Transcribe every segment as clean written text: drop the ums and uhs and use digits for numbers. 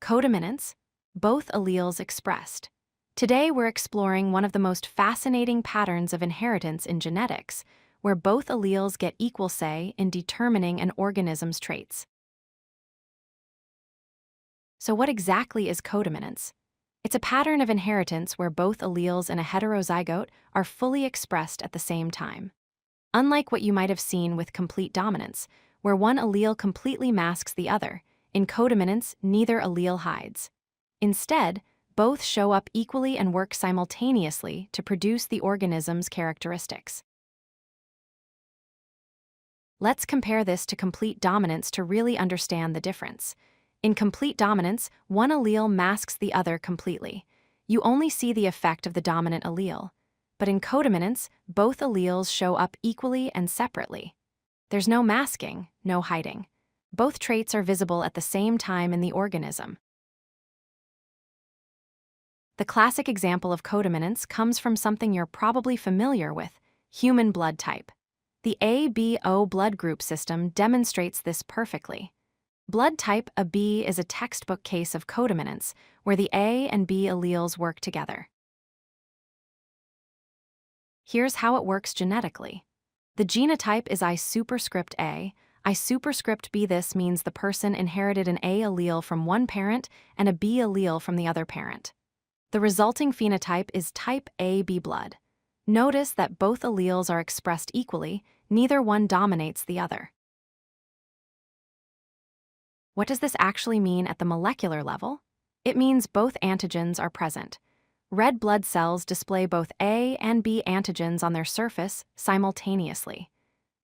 Codominance, both alleles expressed. Today we're exploring one of the most fascinating patterns of inheritance in genetics, where both alleles get equal say in determining an organism's traits. So what exactly is codominance? It's a pattern of inheritance where both alleles in a heterozygote are fully expressed at the same time. Unlike what you might have seen with complete dominance, where one allele completely masks the other, in codominance, neither allele hides. Instead, both show up equally and work simultaneously to produce the organism's characteristics. Let's compare this to complete dominance to really understand the difference. In complete dominance, one allele masks the other completely. You only see the effect of the dominant allele. But in codominance, both alleles show up equally and separately. There's no masking, no hiding. Both traits are visible at the same time in the organism. The classic example of codominance comes from something you're probably familiar with: human blood type. The A-B-O blood group system demonstrates this perfectly. Blood type AB is a textbook case of codominance, where the A and B alleles work together. Here's how it works genetically. The genotype is I superscript A. I superscript B. This means the person inherited an A allele from one parent and a B allele from the other parent. The resulting phenotype is type AB blood. Notice that both alleles are expressed equally, neither one dominates the other. What does this actually mean at the molecular level? It means both antigens are present. Red blood cells display both A and B antigens on their surface simultaneously.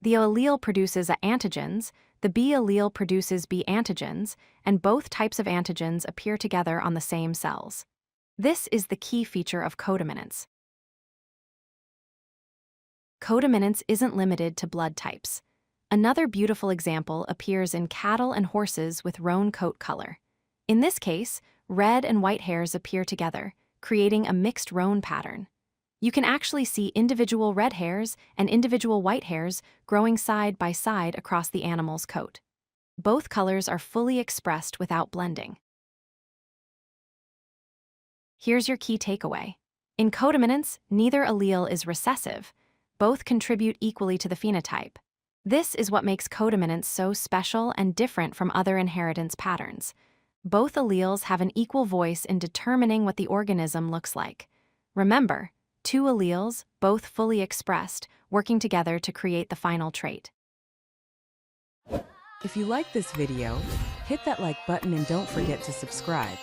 The allele produces A antigens, the B allele produces B antigens, and both types of antigens appear together on the same cells. This is the key feature of codominance. Codominance isn't limited to blood types. Another beautiful example appears in cattle and horses with roan coat color. In this case, red and white hairs appear together, creating a mixed roan pattern. You can actually see individual red hairs and individual white hairs growing side by side across the animal's coat. Both colors are fully expressed without blending. Here's your key takeaway. In codominance, neither allele is recessive. Both contribute equally to the phenotype. This is what makes codominance so special and different from other inheritance patterns. Both alleles have an equal voice in determining what the organism looks like. Remember, two alleles, both fully expressed, working together to create the final trait. If you like this video, hit that like button and don't forget to subscribe.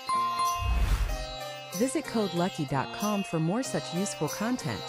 Visit codelucky.com for more such useful content.